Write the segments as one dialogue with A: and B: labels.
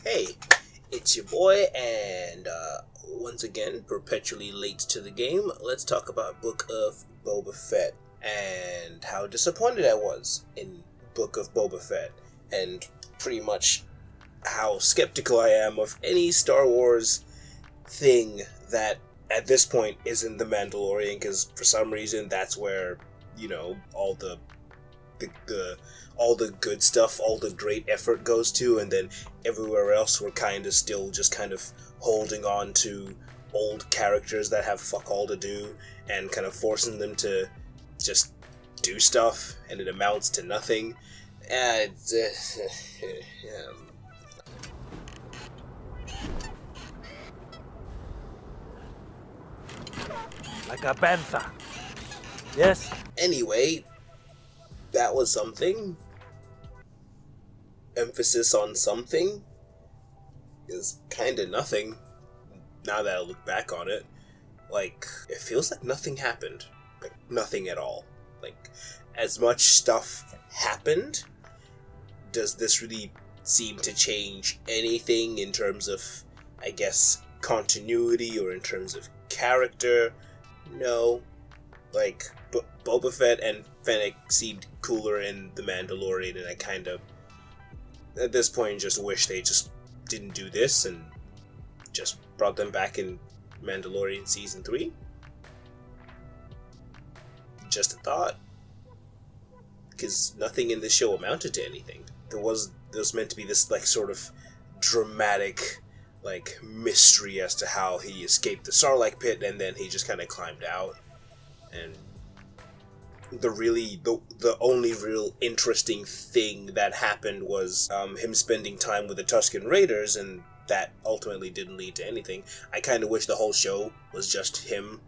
A: Hey, it's your boy, and once again, perpetually late to the game. Let's talk about Book of Boba Fett and how disappointed I was in Book of Boba Fett, and pretty much how skeptical I am of any Star Wars thing that at this point isn't the Mandalorian, because for some reason that's where, all the all the good stuff, all the great effort goes to, and then everywhere else we're kind of still just kind of holding on to old characters that have fuck all to do and kind of forcing them to just do stuff, and it amounts to nothing. And
B: Like a panther. Yes?
A: Anyway, that was something. Emphasis on something is kinda nothing, now that I look back on it. Like, it feels like nothing happened. Like, nothing at all. Like, as much stuff happened, does this really seem to change anything in terms of, I guess, continuity or in terms of character? No. Like, Boba Fett and Fennec seemed cooler in The Mandalorian, and I kind of, at this point, just wish they just didn't do this and just brought them back in Mandalorian Season 3. Just a thought. Because nothing in this show amounted to anything. There was meant to be this, like, sort of dramatic, like, mystery as to how he escaped the Sarlacc pit, and then he just kind of climbed out. And the only real interesting thing that happened was him spending time with the Tusken Raiders, and that ultimately didn't lead to anything. I kind of wish the whole show was just him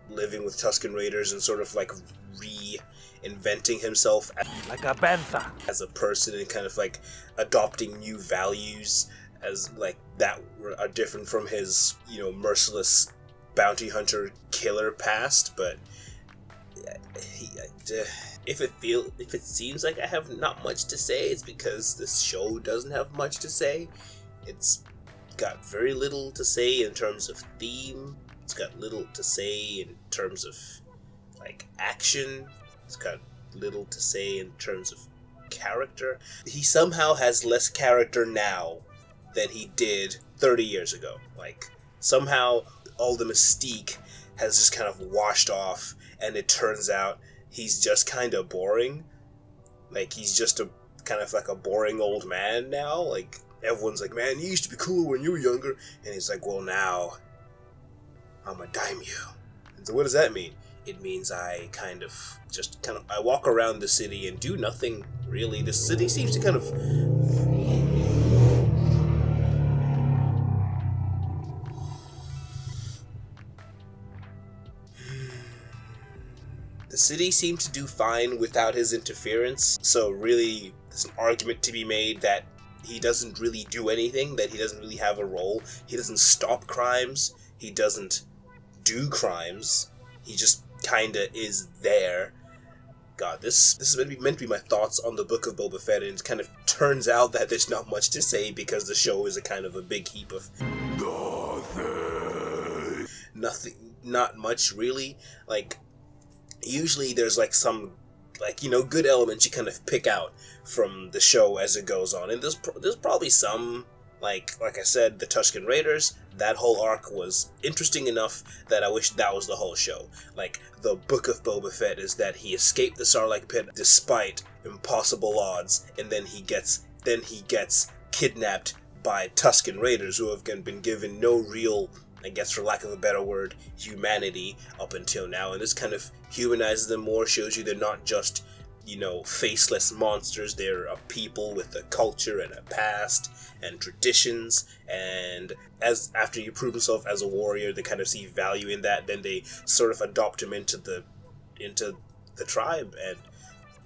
A: living with Tusken Raiders and sort of like reinventing himself
B: Like a panther.
A: as a person, and kind of like adopting new values as like that are different from his, merciless bounty hunter killer past. But if it seems like I have not much to say, it's because this show doesn't have much to say. It's got very little to say in terms of theme. It's got little to say in terms of like action. It's got little to say in terms of character. He somehow has less character now than he did 30 years ago. Like, somehow all the mystique has just kind of washed off, and it turns out he's just kind of boring. Like, he's just a kind of like a boring old man now. Like, everyone's like, man, you used to be cool when you were younger. And he's like, well, now I'm a daimyo. And so what does that mean? It means I I walk around the city and do nothing, really. The city seems to kind of The city seemed to do fine without his interference, so really there's an argument to be made that he doesn't really do anything, that he doesn't really have a role. He doesn't stop crimes, he doesn't do crimes, he just kinda is there. God, this is meant to be my thoughts on the Book of Boba Fett, and it kind of turns out that there's not much to say because the show is a kind of a big heap of nothing, not much really. Like, usually there's like some, like, good elements you kind of pick out from the show as it goes on, and there's probably some, like I said, the Tusken Raiders. That whole arc was interesting enough that I wish that was the whole show. Like, the Book of Boba Fett is that he escaped the Sarlacc pit despite impossible odds, and then he gets kidnapped by Tusken Raiders, who have been given no real, I guess for lack of a better word, humanity up until now. And this kind of humanizes them more, shows you they're not just, faceless monsters. They're a people with a culture and a past and traditions, and after you prove himself as a warrior, they kind of see value in that. Then they sort of adopt him into the tribe, and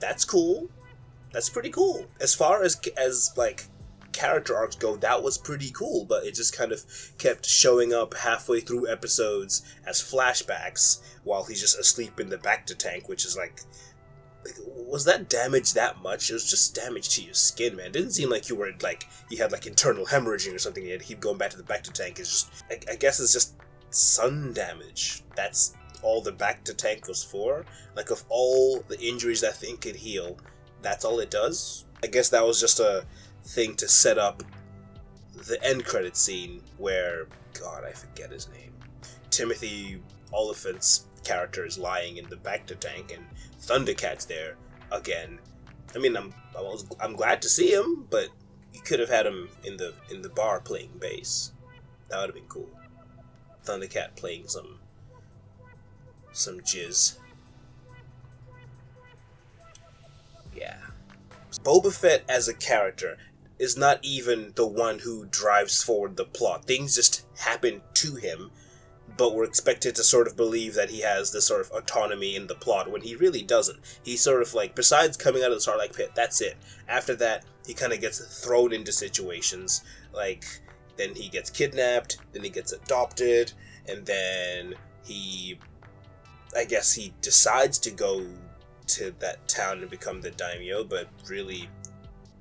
A: that's cool. That's pretty cool. As far as like character arcs go, that was pretty cool, but it just kind of kept showing up halfway through episodes as flashbacks while he's just asleep in the Bacta tank, which is like, like, was that damage that much? It was just damage to your skin, man. It didn't seem like you were like you had like internal hemorrhaging or something. And he'd going back to the tank. It's just I guess it's just sun damage. That's all the back to tank was for. Like of all the injuries that thing could heal, that's all it does. I guess that was just a thing to set up the end credit scene where, God, I forget his name. Timothy Oliphant's character is lying in the Bacta tank, and Thundercat's there again. I mean, I'm glad to see him, but you could have had him in the bar playing bass. That would have been cool. Thundercat playing some jizz. Yeah. Boba Fett as a character is not even the one who drives forward the plot. Things just happen to him, but we're expected to sort of believe that he has this sort of autonomy in the plot when he really doesn't. He's sort of like, besides coming out of the Sarlacc pit, that's it. After that, he kind of gets thrown into situations, like, then he gets kidnapped, then he gets adopted, and then I guess he decides to go to that town and become the daimyo, but really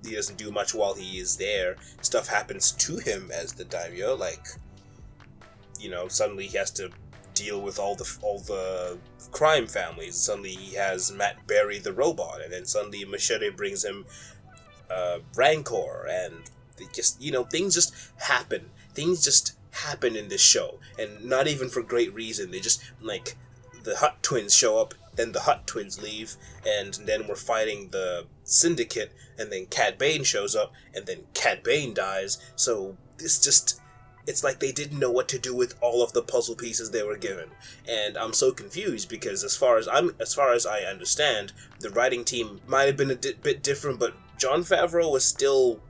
A: he doesn't do much while he is there. Stuff happens to him as the daimyo, like, you know, suddenly he has to deal with all the crime families. Suddenly he has Matt bury the robot, and then suddenly Machete brings him Rancor, and just, you know, things just happen. Things just happen in this show, and not even for great reason. They just, like, the Hutt twins show up, then the Hutt twins leave, and then we're fighting the Syndicate, and then Cad Bane shows up, and then Cad Bane dies. So this just, it's like they didn't know what to do with all of the puzzle pieces they were given, and I'm so confused because as far as I understand, the writing team might have been a bit different, but Jon Favreau was still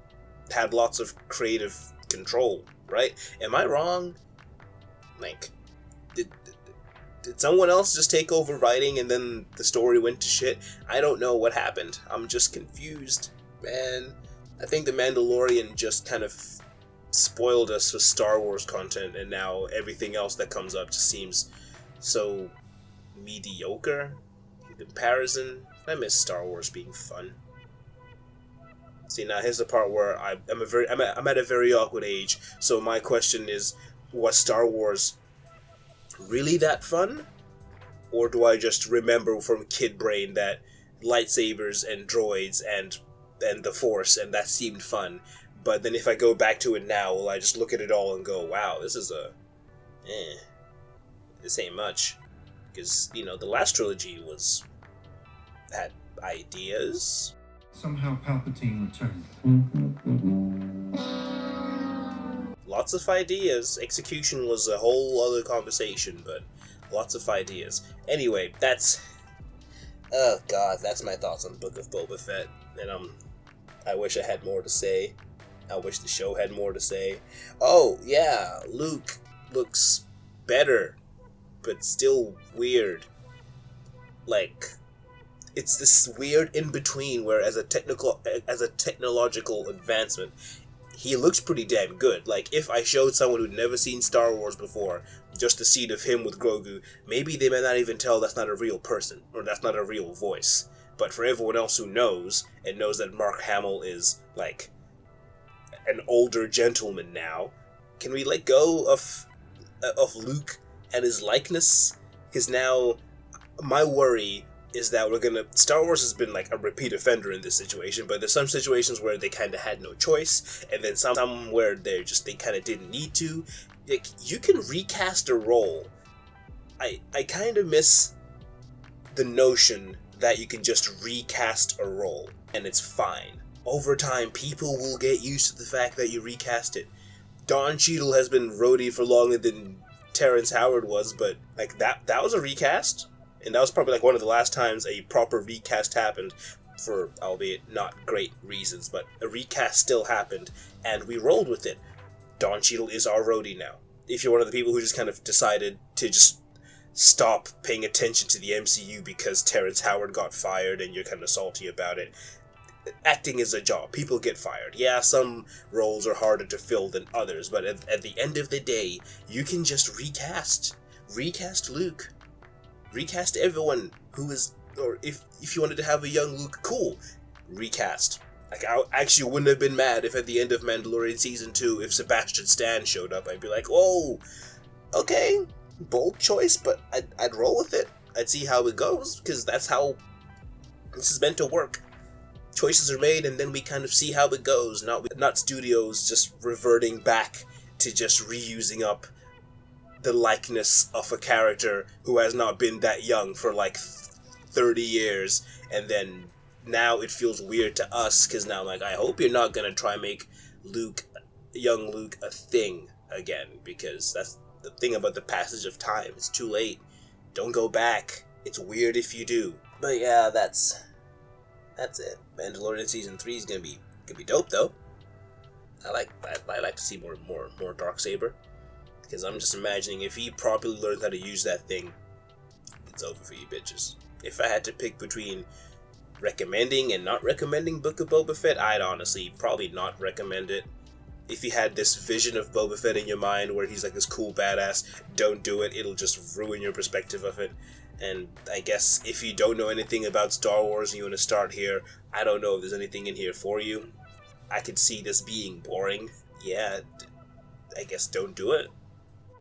A: had lots of creative control, right? Am I wrong? Like, did someone else just take over writing and then the story went to shit? I don't know what happened. I'm just confused, man. I think the Mandalorian just kind of spoiled us with Star Wars content, and now everything else that comes up just seems so mediocre in comparison. I miss Star Wars being fun. See, now here's the part where I'm at a very awkward age. So my question is, was Star Wars really that fun? Or do I just remember from kid brain that lightsabers and droids and the Force, and that seemed fun? But then if I go back to it now, will I just look at it all and go, wow, this is this ain't much. Because, you know, the last trilogy had ideas.
C: Somehow Palpatine returned.
A: Lots of ideas. Execution was a whole other conversation, but lots of ideas. Anyway, that's my thoughts on Book of Boba Fett. And I wish I had more to say. I wish the show had more to say. Oh, yeah, Luke looks better, but still weird. Like, it's this weird in-between where as a technological advancement, he looks pretty damn good. Like, if I showed someone who'd never seen Star Wars before just a scene of him with Grogu, maybe they may not even tell that's not a real person, or that's not a real voice. But for everyone else who knows, and knows that Mark Hamill is, like, an older gentleman now, can we let go of Luke and his likeness? Because now, my worry is that Star Wars has been like a repeat offender in this situation, but there's some situations where they kind of had no choice, and then some where they kind of didn't need to. Like, you can recast a role. I kind of miss the notion that you can just recast a role, and it's fine. Over time, people will get used to the fact that you recast it. Don Cheadle has been Rhodey for longer than Terrence Howard was, but like that was a recast. And that was probably like one of the last times a proper recast happened, for albeit not great reasons, but a recast still happened, and we rolled with it. Don Cheadle is our Rhodey now. If you're one of the people who just kind of decided to just stop paying attention to the MCU because Terrence Howard got fired and you're kind of salty about it, acting is a job. People get fired. Yeah, some roles are harder to fill than others, but at the end of the day, you can just recast. Recast Luke. Recast everyone who is or if you wanted to have a young Luke, cool, recast. Like, I actually wouldn't have been mad if at the end of Mandalorian Season 2, if Sebastian Stan showed up, I'd be like, whoa, okay, bold choice, but I'd roll with it. I'd see how it goes, because that's how this is meant to work. Choices are made, and then we kind of see how it goes, not studios just reverting back to just reusing up the likeness of a character who has not been that young for like 30 years, and then now it feels weird to us, because now I'm like, I hope you're not gonna try and make young Luke a thing again, because that's the thing about the passage of time. It's too late. Don't go back. It's weird if you do. But yeah, that's it. Mandalorian Season 3 is gonna be dope though. I like to see more Darksaber, because I'm just imagining if he properly learns how to use that thing, it's over for you bitches. If I had to pick between recommending and not recommending Book of Boba Fett, I'd honestly probably not recommend it. If you had this vision of Boba Fett in your mind where he's like this cool badass, don't do it. It'll just ruin your perspective of it. And I guess if you don't know anything about Star Wars and you want to start here, I don't know if there's anything in here for you. I could see this being boring. Yeah, I guess don't do it.